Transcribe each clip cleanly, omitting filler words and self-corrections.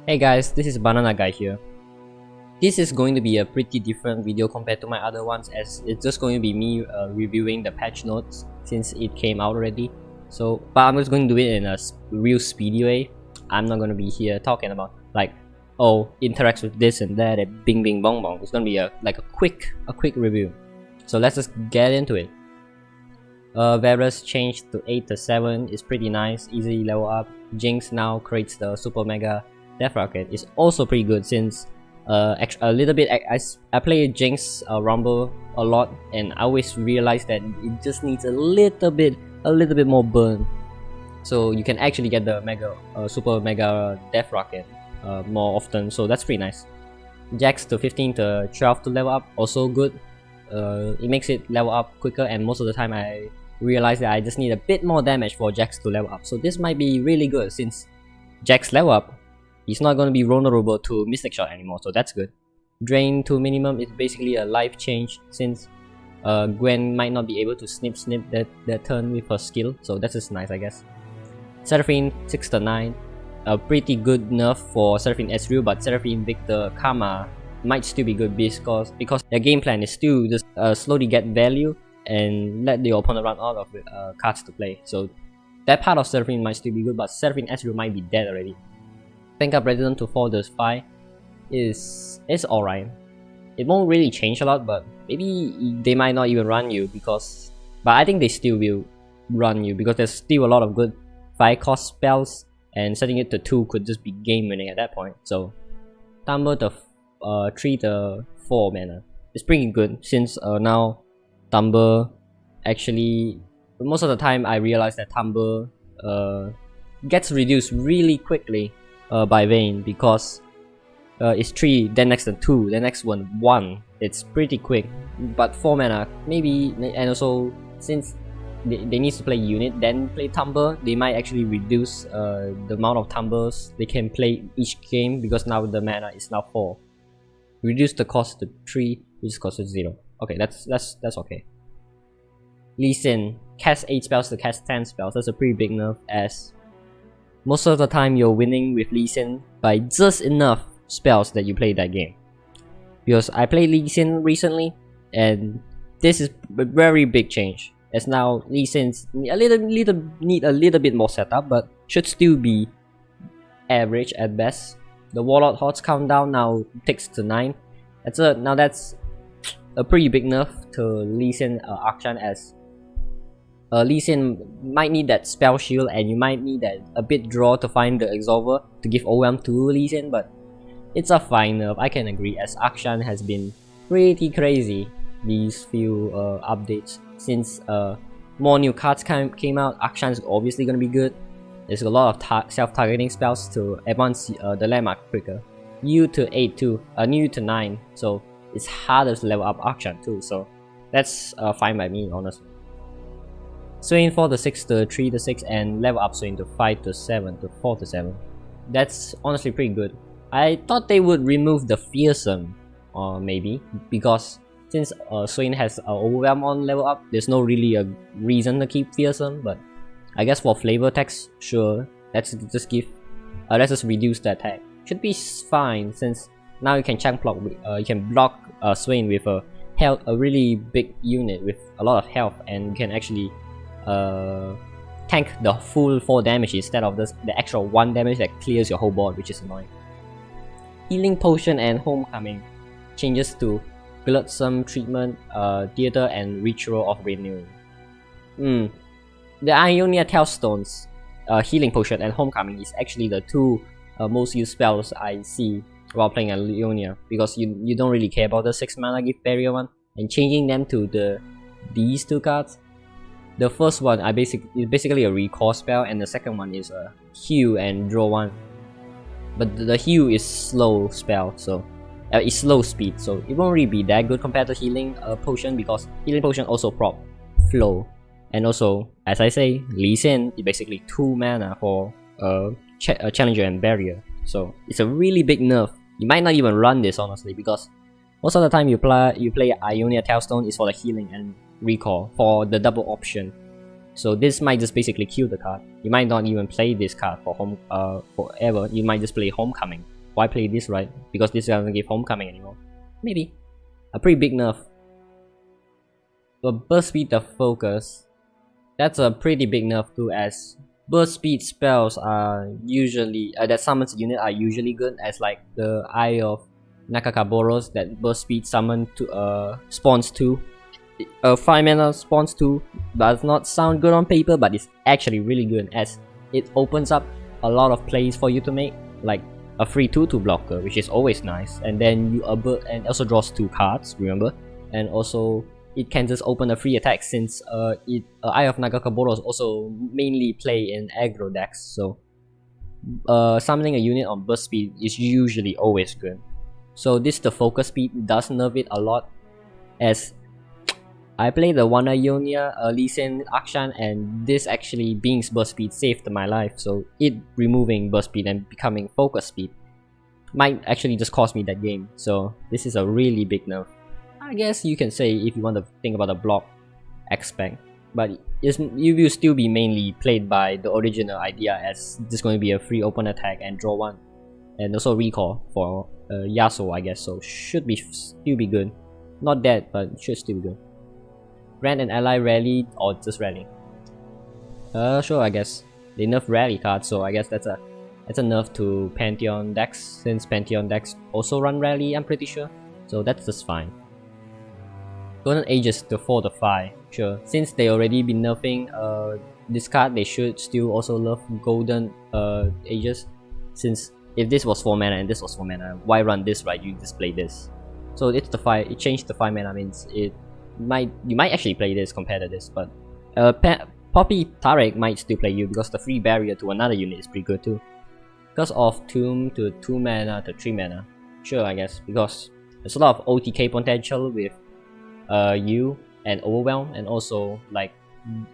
Hey guys, this is Banana Guy here. This is going to be a pretty different video compared to my other ones, as it's just going to be me reviewing the patch notes since it came out already. But I'm just going to do it in a real speedy way. I'm not going to be here talking about like, oh, interacts with this and that and bing bing bong bong. It's going to be a quick review. So let's just get into it. Varus changed to 8 to 7 is pretty nice, easy level up. Jinx now creates the super mega Death Rocket. Is also pretty good since a little bit I play Jinx Rumble a lot, and I always realize that it just needs a little bit more burn, so you can actually get the super mega Death Rocket more often. So that's pretty nice. Jax to 15 to 12 to level up, also good. It makes it level up quicker, and most of the time I realize that I just need a bit more damage for Jax to level up. So this might be really good since Jax level up, he's not going to be vulnerable to Mystic Shot anymore, so that's good. Drain to minimum is basically a life change since Gwen might not be able to snip that turn with her skill, so that's just nice, I guess. Seraphine 6 to 9, a pretty good nerf for Seraphine Ezreal, but Seraphine Victor Karma might still be good because their game plan is still just slowly get value and let the opponent run out of cards to play. So that part of Seraphine might still be good, but Seraphine Ezreal might be dead already. Tank up Resident to 4 to 5 is alright. It won't really change a lot, but maybe they might not even run you but I think they still will run you because there's still a lot of good 5 cost spells, and setting it to 2 could just be game winning at that point. So Tumble to 3 to 4 mana is pretty good since now Tumble actually, most of the time I realize that Tumble gets reduced really quickly by Vayne because it's 3, then next to 2, then next one 1. It's pretty quick, but 4 mana maybe, and also since they need to play unit then play Tumble, they might actually reduce the amount of tumbles they can play each game because now the mana is now 4. Reduce the cost to 3, which is cost to 0. Okay, that's okay. Lee Sin cast 8 spells to cast 10 spells. That's a pretty big nerf, as most of the time you're winning with Lee Sin by just enough spells that you play that game. Because I played Lee Sin recently, and this is a very big change, as now Lee Sin's need a little bit more setup, but should still be average at best. The Warlord Hordes countdown now takes to 9. That's a pretty big nerf to Lee Sin Akshan, as Lee Sin might need that spell shield, and you might need that a bit draw to find the Exorber to give overwhelm to Lee Sin, but it's a fine nerf, I can agree, as Akshan has been pretty crazy these few updates. Since more new cards came out, Akshan is obviously going to be good. There's a lot of self-targeting spells to advance the landmark quicker. U to 8 too, new to 9, so it's harder to level up Akshan too, so that's fine by me, honestly. Swain 4 to 6 to 3 to 6, and level up Swain to 5 to 7 to 4 to 7. That's honestly pretty good. I thought they would remove the Fearsome, maybe, because since Swain has overwhelm on level up, there's no really a reason to keep Fearsome, but I guess for flavor text, sure, let's just reduce the attack. Should be fine, since now you can chunk block. You can block Swain with a really big unit with a lot of health, and you can actually tank the full 4 damage instead of the extra 1 damage that clears your whole board, which is annoying. Healing Potion and Homecoming changes to Glutsom Treatment, Theater, and Ritual of Renewing. The Ionia Tellstones, Healing Potion, and Homecoming is actually the 2 most used spells I see while playing Ionia, because you don't really care about the 6 mana Gift Barrier one, and changing them to these 2 cards. The first one is basically a recall spell, and the second one is a heal and draw 1. But the heal is slow spell, so it's slow speed, so it won't really be that good compared to Healing Potion, because Healing Potion also prop flow. And also, as I say, Lee Sin is basically 2 mana for Challenger and Barrier, so it's a really big nerf. You might not even run this, honestly, because most of the time you play Ionia Tellstone is for the healing and recall for the double option. So this might just basically kill the card. You might not even play this card for forever. You might just play Homecoming. Why play this, right? Because this doesn't give Homecoming anymore. Maybe. A pretty big nerf. But burst speed of focus. That's a pretty big nerf too, as burst speed spells are usually that summons unit are usually good, as like the Eye of Nakakaboros that burst speed summon to spawns 2. 5 mana spawns 2 does not sound good on paper, but it's actually really good as it opens up a lot of plays for you to make, like a free 2/2 blocker, which is always nice, and then you and also draws 2 cards, remember, and also it can just open a free attack since Eye of Nakakaboros also mainly play in aggro decks, so summoning a unit on burst speed is usually always good. So the focus speed does nerf it a lot, as I played the Wana Ionia, Lee Sin Akshan, and this actually being burst speed saved my life, so it removing burst speed and becoming focus speed might actually just cost me that game, so this is a really big nerf. I guess you can say if you want to think about the block aspect, but you will still be mainly played by the original idea, as this is going to be a free open attack and draw 1, and also recall for Yasuo, I guess, so should still be good. Not that, but should still be good. Grant an ally rally or just rally? Sure, I guess. They nerf rally cards, so I guess that's a nerf to Pantheon decks, since Pantheon decks also run rally, I'm pretty sure. So that's just fine. Golden Ages to 4/5, sure. Since they already been nerfing this card, they should still also nerf Golden Ages. Since if this was 4 mana and this was 4 mana, why run this, right? You just play this. So it's the 5. It changed to 5 mana, means you might actually play this compared to this, but Poppy Tarek might still play you because the free barrier to another unit is pretty good too. Because of Tomb to 2 mana to 3 mana, sure, I guess, because there's a lot of OTK potential with you and Overwhelm, and also like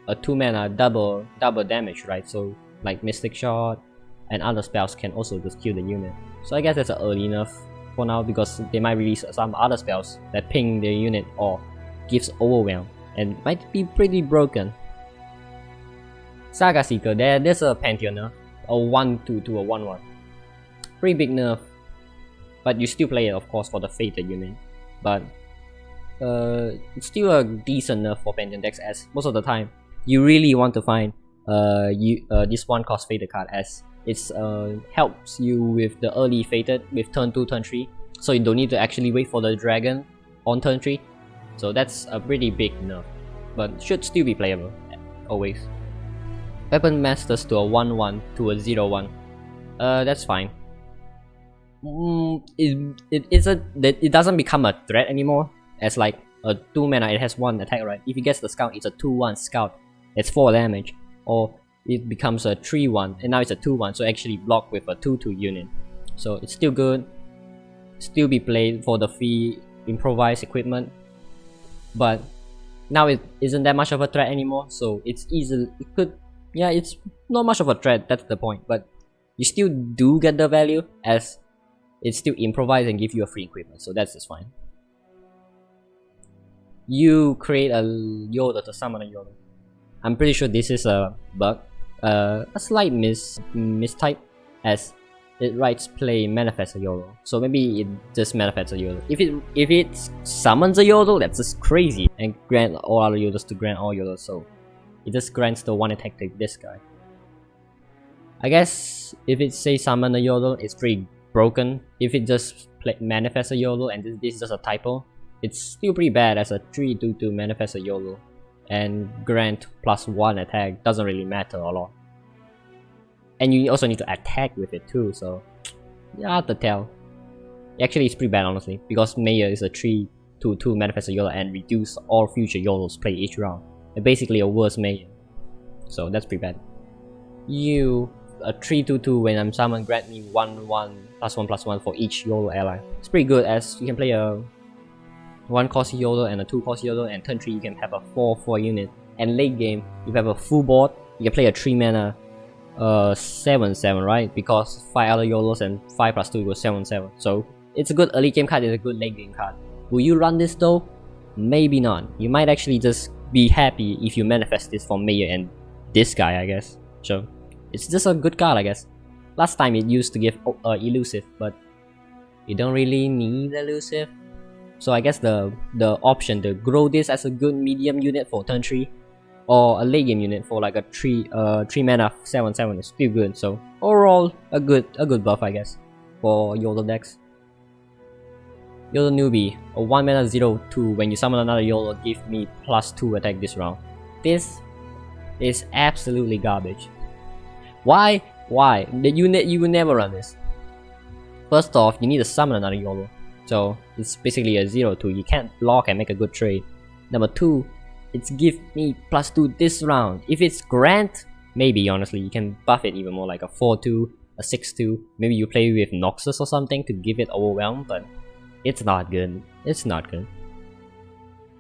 a 2 mana double damage, right? So like Mystic Shot and other spells can also just kill the unit. So I guess that's an early nerf for now, because they might release some other spells that ping the unit or gives Overwhelm and might be pretty broken. Saga Seeker, there's a Pantheon nerf, a 1/2 or 1/1. Pretty big nerf, but you still play it of course for the Fated unit. But it's still a decent nerf for Pantheon decks, as most of the time you really want to find this 1-cost Fated card, as it helps you with the early Fated with turn 2, turn 3, so you don't need to actually wait for the dragon on turn 3. So that's a pretty big nerf, but should still be playable, always. Weapon Masters to a 1/1 to a 0/1. That's fine. It doesn't become a threat anymore, as like a 2 mana it has 1 attack, right? If it gets the scout, it's a 2/1 scout, it's 4 damage, or it becomes a 3/1 and now it's a 2/1, so actually block with a 2/2 unit. So it's still good, still be played for the free improvised equipment, but now it isn't that much of a threat anymore, so it's not much of a threat, that's the point, but you still do get the value, as it's still improvised and give you a free equipment, so that's just fine. You create a Yoda to summon a Yoda. I'm pretty sure this is a bug, a slight mistype, as it writes play manifest a Yodel, so maybe it just manifests a Yodel. If it summons a Yodel, that's just crazy, and grant all other Yodels to grant all Yodels, so it just grants the 1 attack to this guy. I guess if it says summon a Yodel, it's pretty broken. If it just manifests a Yodel and this is just a typo, it's still pretty bad, as a 3/2 manifest a Yodel and grant +1 attack doesn't really matter a lot. And you also need to attack with it too, so yeah, hard to tell. Actually, it's pretty bad honestly, because Mayor is a 3/2 manifest a Yodel and reduce all future Yodels played each round. And basically a worse Mayor, so that's pretty bad. You a 3/2 when I'm summoned grant me 1/1 +1/+1 for each Yodel ally. It's pretty good, as you can play a 1-cost Yodel and a 2-cost Yodel, and turn 3 you can have a 4/4 unit. And late game, if you have a full board, you can play a 3 mana 7/7, right? Because 5 other Yodels and 5 + 2 equals 7/7. So it's a good early game card, it's a good late game card. Will you run this though? Maybe not. You might actually just be happy if you manifest this from Mayor and this guy, I guess. So it's just a good card, I guess. Last time it used to give elusive, but you don't really need elusive. So I guess the option to grow this as a good medium unit for turn 3 or a late game unit for like a 3 mana 7/7 is still good. So overall a good buff, I guess, for YOLO decks. YOLO newbie, a 1 mana 0/2. When you summon another YOLO, give me +2 attack this round. This is absolutely garbage. Why? You will never run this. First off, you need to summon another YOLO. So it's basically a 0/2. You can't block and make a good trade. Number 2, it's give me +2 this round. If it's Grant, maybe honestly you can buff it even more, like a 4/2, a 6/2. Maybe you play with Noxus or something to give it Overwhelm, but it's not good. It's not good.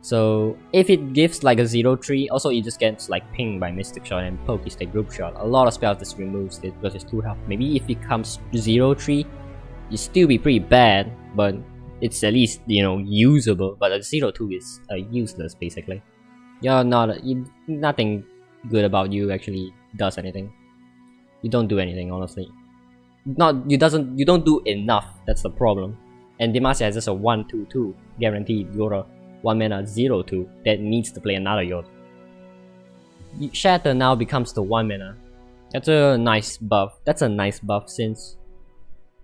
So if it gives like a 0/3, also it just gets like pinged by Mystic Shot and Pokestake Group Shot. A lot of spells just removes it because it's 2 health. Maybe if it comes 0/3, you still be pretty bad, but it's at least, you know, usable. But a 0/2 is useless basically. You're not nothing good about you actually does anything. You don't do anything, honestly. You don't do enough. That's the problem. And Demacia has just a 1/2/2 guaranteed. You're a 1 mana 0/2 that needs to play another YOLO. Shatter now becomes the 1 mana. That's a nice buff. That's a nice buff since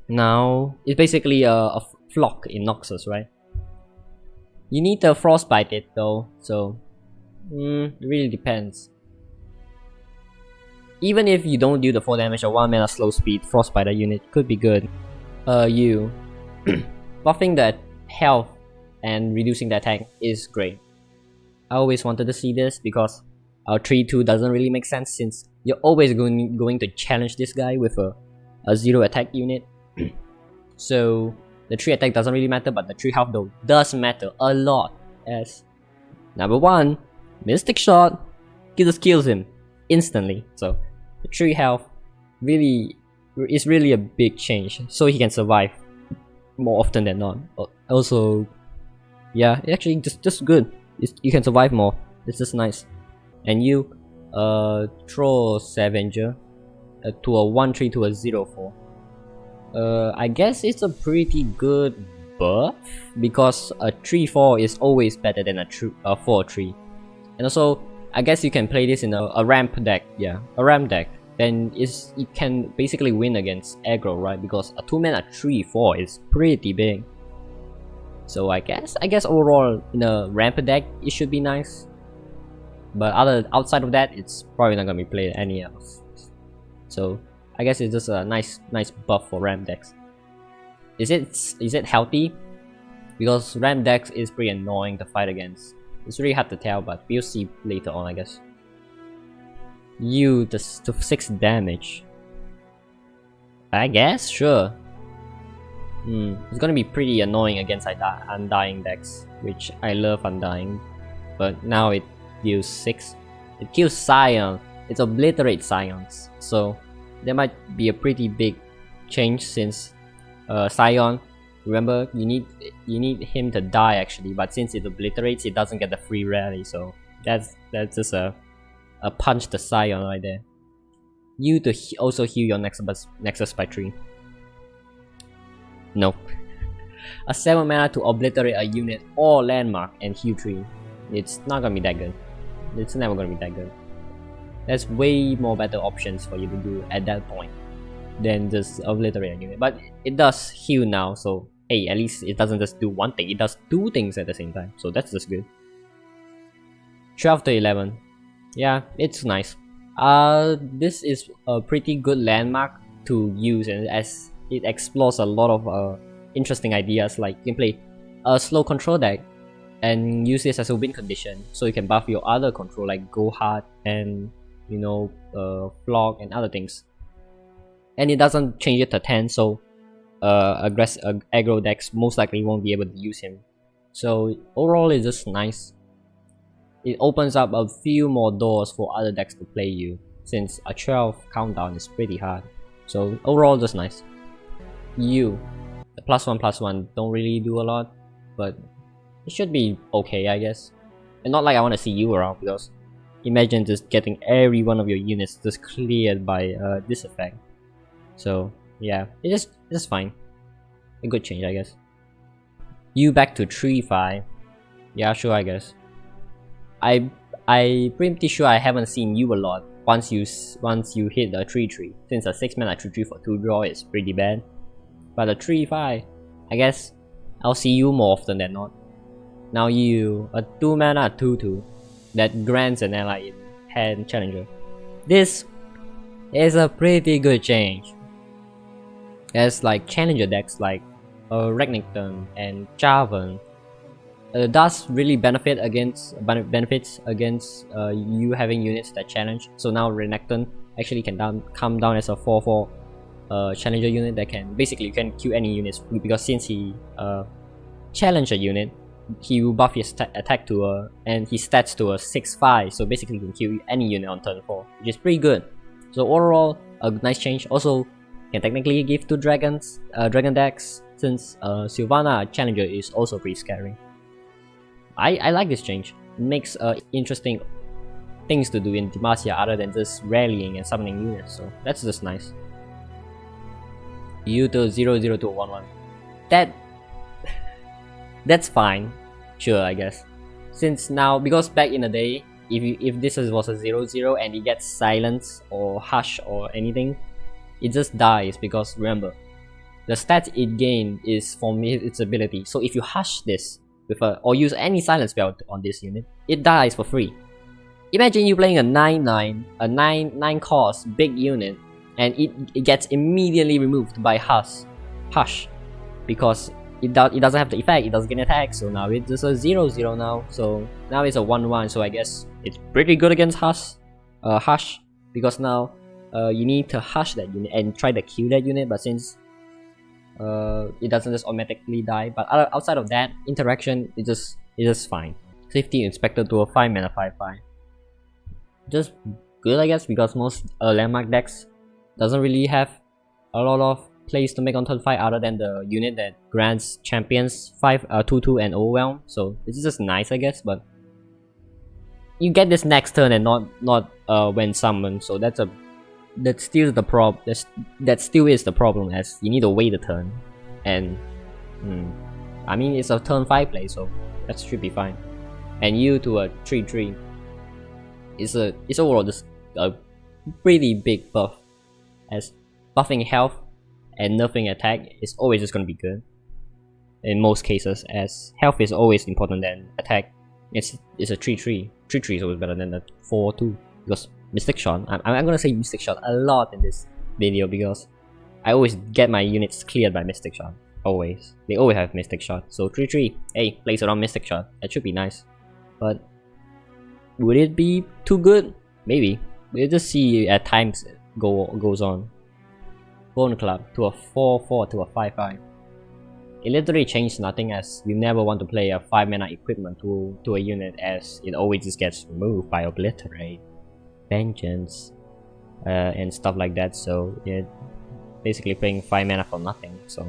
now it's basically a flock in Noxus, right? You need to frostbite it though, so it really depends. Even if you don't do the 4 damage, a 1 mana slow speed frostbite unit could be good. You buffing that health and reducing the attack is great. I always wanted to see this because our 3/2 doesn't really make sense since you're always going to challenge this guy with a 0 attack unit. So the 3 attack doesn't really matter, but the 3 health though does matter a lot, as number 1, Mystic Shot just kills him instantly. So the 3 health really is really a big change, so he can survive more often than not. Also, yeah, actually just good. You can survive more. It's just nice. And you throw Scavenger to a 1/3 to a 0/4. I guess it's a pretty good buff because a 3/4 is always better than a 4/3. And also, I guess you can play this in a ramp deck. Yeah, a ramp deck. Then it can basically win against aggro, right? Because a 2 mana 3/4 is pretty big. So I guess overall in a ramp deck it should be nice. But outside of that, it's probably not gonna be played any else. So I guess it's just a nice buff for ramp decks. Is it healthy? Because ramp decks is pretty annoying to fight against. It's really hard to tell, but we'll see later on, I guess. You just to 6 damage. I guess, sure. It's gonna be pretty annoying against Undying decks, which I love Undying. But now it deals 6. It kills Scion. It obliterates Scions. So there might be a pretty big change since Scion, remember, you need him to die actually, but since it obliterates, it doesn't get the free rally, so that's just a punch to Scion right there. You to also heal your Nexus by 3. Nope. A 7 mana to obliterate a unit or landmark and heal 3. It's not gonna be that good. It's never gonna be that good. There's way more better options for you to do at that point than just obliterate a unit. But it does heal now, so hey, at least it doesn't just do one thing, it does 2 things at the same time, so that's just good. 12 to 11. Yeah, it's nice. This is a pretty good landmark to use, and as it explores a lot of interesting ideas, like you can play a slow control deck and use this as a win condition, so you can buff your other control like Go Hard and Flock and other things. And it doesn't change it to 10, so aggro decks most likely won't be able to use him. So overall it's just nice. It opens up a few more doors for other decks to play you, since a 12 countdown is pretty hard. So overall just nice. The +1/+1 don't really do a lot, but it should be okay, I guess. And not like I want to see you around, because imagine just getting every one of your units just cleared by this effect. So yeah, it's just fine. A good change, I guess. You back to 3-5. Yeah, sure, I guess. I pretty sure I haven't seen you a lot once you hit the 3-3, since a 6 mana 3-3 for 2 draw is pretty bad. But a 3-5, I guess I'll see you more often than not. Now you a 2 mana 2-2 that grants an ally in hand challenger. This is a pretty good change. There's like challenger decks like Runeterra and Javan. Does really benefits against you having units that challenge. So now Runeterra actually can come down as a 4/4 challenger unit that can basically, you can kill any units, because since he challenge a unit, he will buff his attack to and his stats to a 6/5. So basically, you can kill any unit on turn 4, which is pretty good. So overall, a nice change. Also, can technically give to dragon decks, since Sylvana challenger is also pretty scary. I like this change. It makes interesting things to do in Demacia other than just rallying and summoning units, so that's just nice. You to 0/0 to 1/1. That's fine, sure, I guess. Since now, because back in the day, if this was a 0/0 and it gets silence or hush or anything, it just dies, because remember, the stat it gained is from its ability. So if you hush this with or use any silence spell on this unit, it dies for free. Imagine you playing a 9/9, a 9/9 cost big unit, and it gets immediately removed by hush, because it doesn't have the effect, it doesn't get attack. So now it's just a 0/0 now. So now it's a 1/1. So I guess it's pretty good against hush, because now you need to hush that unit and try to kill that unit. But since it doesn't just automatically die, but outside of that interaction, it's just fine. Safety Inspector to a 5 mana 5/5. Just good, I guess, because most landmark decks doesn't really have a lot of plays to make on turn 5 other than the unit that grants champions 2/2 and overwhelm. So it's just nice, I guess, but you get this next turn and not when summoned. So that still is the problem, as you need to wait a turn, and I mean, it's a turn 5 play, so that should be fine. And you to a 3/3. It's overall just a pretty big buff, as buffing health and nerfing attack is always just gonna be good in most cases, as health is always important than attack. It's a 3/3. 3/3 is always better than a 4/2, because Mystic Shot. I'm gonna say Mystic Shot a lot in this video, because I always get my units cleared by Mystic Shot. Always. They always have Mystic Shot. So 3/3, hey, plays around Mystic Shot. That should be nice. But would it be too good? Maybe. We'll just see at times goes on. Bone Club to a 4/4 to a 5/5. It literally changed nothing, as you never want to play a 5 mana equipment to a unit, as it always just gets removed by Obliterate, Vengeance, and stuff like that. So yeah, basically playing 5 mana for nothing. So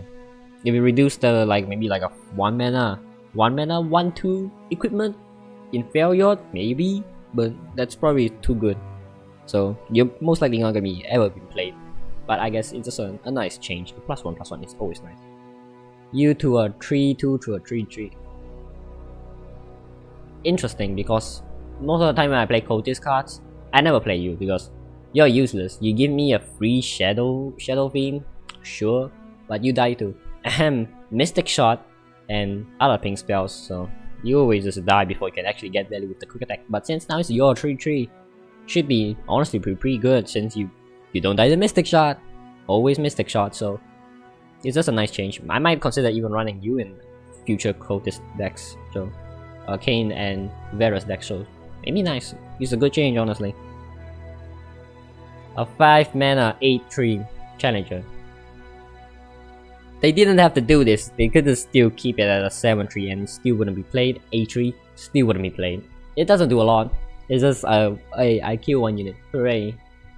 if you reduce the maybe a 1 mana 1/2 equipment in Failure, maybe, but that's probably too good. So you're most likely not gonna be ever been played. But I guess it's just a nice change. The +1/+1 is always nice. You to a 3/2 to a 3/3. Interesting, because most of the time when I play Cultist cards, I never play you, because you're useless. You give me a free Shadow Fiend, sure, but you die too. Ahem, Mystic Shot and other pink spells, so you always just die before you can actually get value with the quick attack. But since now it's your 3/3, should be honestly pretty good, since you don't die the Mystic Shot. Always Mystic Shot, so it's just a nice change. I might consider even running you in future Cultist decks, so Kane and Varus decks, so maybe nice. It's a good change, honestly. A 5 mana 8/3 challenger. They didn't have to do this. They could have still keep it at a 7/3 and it still wouldn't be played. 8/3 still wouldn't be played. It doesn't do a lot. It's just I kill 1 unit, hooray!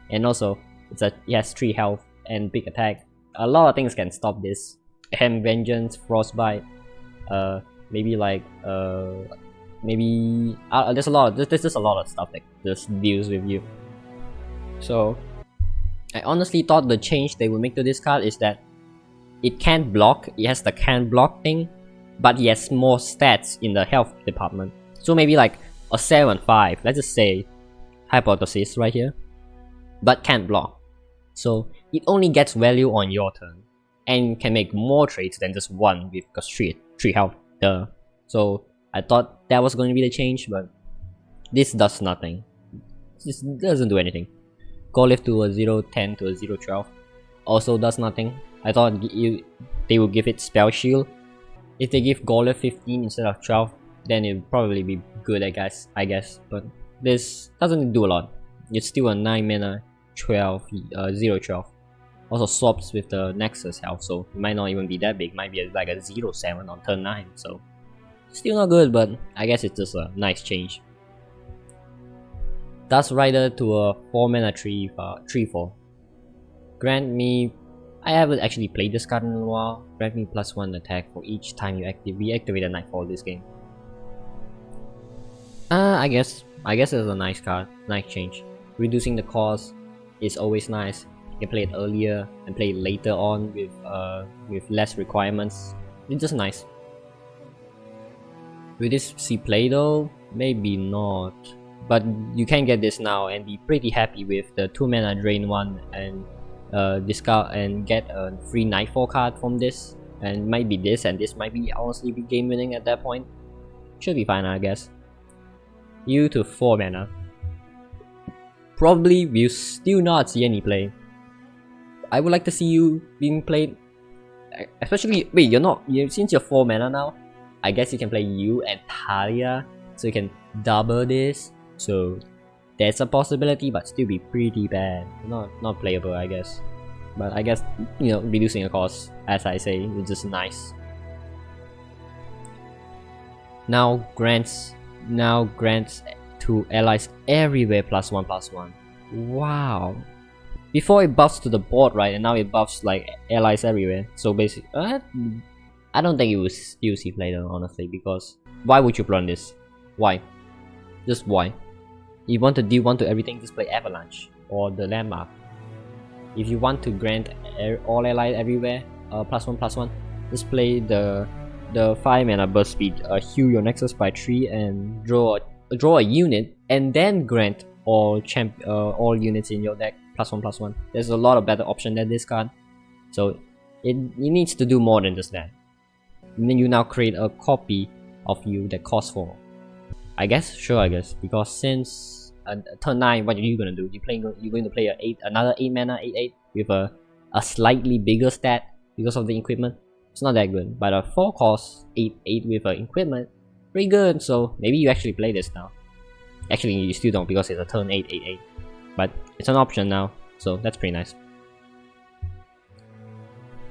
And also it has 3 health and big attack. A lot of things can stop this. Vengeance, Frostbite, maybe maybe there's just a lot of stuff that just deals with you. So I honestly thought the change they will make to this card is that it can't block, it has the can't block thing, but it has more stats in the health department. So maybe like a 7-5, let's just say, hypothesis right here, but can't block. So it only gets value on your turn, and can make more trades than just one with because 3 health. So I thought that was going to be the change, but this does nothing. This doesn't do anything. Go lift to a 0-10 to a 0-12 also does nothing. I thought they would give it spell shield. If they give Golem 15 instead of 12, then it would probably be good, I guess. But this doesn't do a lot. It's still a 9 mana 0-12. Also swaps with the Nexus health, so it might not even be that big. It might be like a 0-7 on turn 9, so still not good, but I guess it's just a nice change. Dust Rider to a 4 mana 3-4. Grant me, I haven't actually played this card in a while. Grant me +1 attack for each time you reactivate a Nightfall this game. I guess it's a nice card, nice change. Reducing the cost is always nice. You can play it earlier and play it later on with less requirements. It's just nice. Will this see play though? Maybe not. But you can get this now and be pretty happy with the 2 mana drain 1 and discard and get a free Nightfall card from this. And might be this, and this might be honestly be game winning at that point. Should be fine, I guess. You to 4 mana. Probably will still not see any play. I would like to see you being played, especially wait, since you're 4 mana now, I guess you can play you and Talia, so you can double this. So that's a possibility, but still be pretty bad. Not playable, I guess. But I guess, you know, reducing the cost, as I say, is just nice. Now grants to allies everywhere +1/+1. Wow. Before it buffs to the board, right, and now it buffs like allies everywhere. So basically, I don't think it will still see play though, honestly, because why would you run this? Why? Just why? You want to deal 1 to everything, just play Avalanche or the Landmark. If you want to grant all allies everywhere +1/+1, just play the 5 mana burst speed, heal your Nexus by 3 and draw a unit, and then grant all units in your deck +1/+1. There's a lot of better option than this card, so it needs to do more than just that. And then you now create a copy of you that costs 4. I guess, because since turn 9, what are you gonna do? You're going to play another 8 mana 8/8 with a slightly bigger stat because of the equipment. It's not that good, but a 4 cost 8/8 with an equipment, pretty good. So maybe you actually play this now. Actually, you still don't because it's a turn 8 8/8, but it's an option now, so that's pretty nice.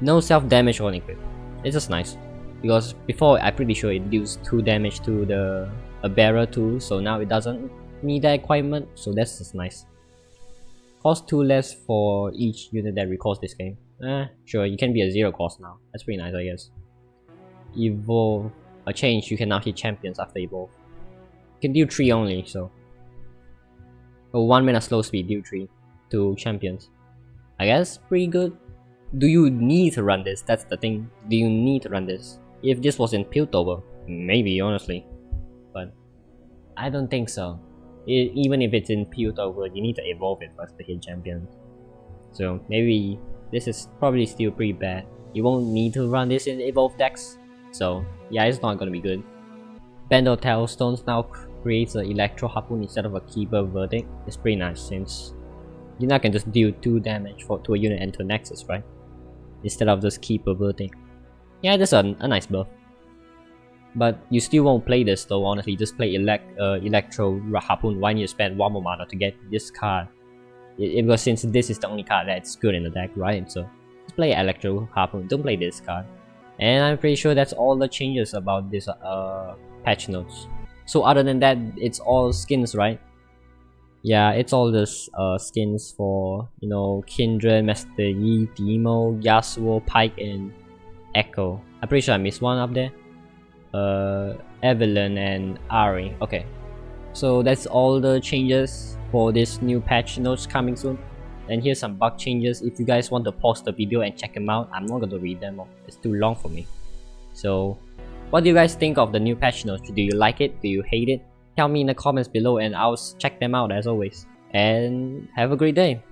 No self damage on equip. It's just nice because before I'm pretty sure it deals 2 damage to a bearer too, so now it doesn't need that requirement, so that's just nice. Cost 2 less for each unit that recalls this game. Sure, you can be a 0 cost now. That's pretty nice, I guess. Evolve. A change, you can now hit champions after evolve. You can deal 3 only, so. 1 mana slow speed, deal 3 to champions. I guess pretty good. Do you need to run this? That's the thing. Do you need to run this? If this was in Piltover, maybe, honestly. But I don't think so. Even if it's in Piltover, you need to evolve it first to hit champions. So maybe this is probably still pretty bad. You won't need to run this in evolve decks. So yeah, it's not gonna be good. Band of Tailstones now creates an Electro Harpoon instead of a Keeper Verdict. It's pretty nice since you now can just deal 2 damage to a unit and to Nexus, right? Instead of just Keeper Verdict. Yeah, that's a nice buff. But you still won't play this though, honestly. Just play Electro Harpoon. Why need to spend 1 more mana to get this card? Because since this is the only card that's good in the deck, right? So just play Electro Harpoon, don't play this card. And I'm pretty sure that's all the changes about this patch notes. So other than that, it's all skins, right? Yeah, it's all this skins for, you know, Kindred, Master Yi, Demo, Yasuo, Pike, and Echo. I'm pretty sure I missed one up there. Evelyn and Ari. Okay, so that's all the changes for this new patch notes coming soon. And here's some bug changes. If you guys want to pause the video and check them out, I'm not going to read them all. It's too long for me. So what do you guys think of the new patch notes? Do you like it? Do you hate it? Tell me in the comments below and I'll check them out as always. And have a great day.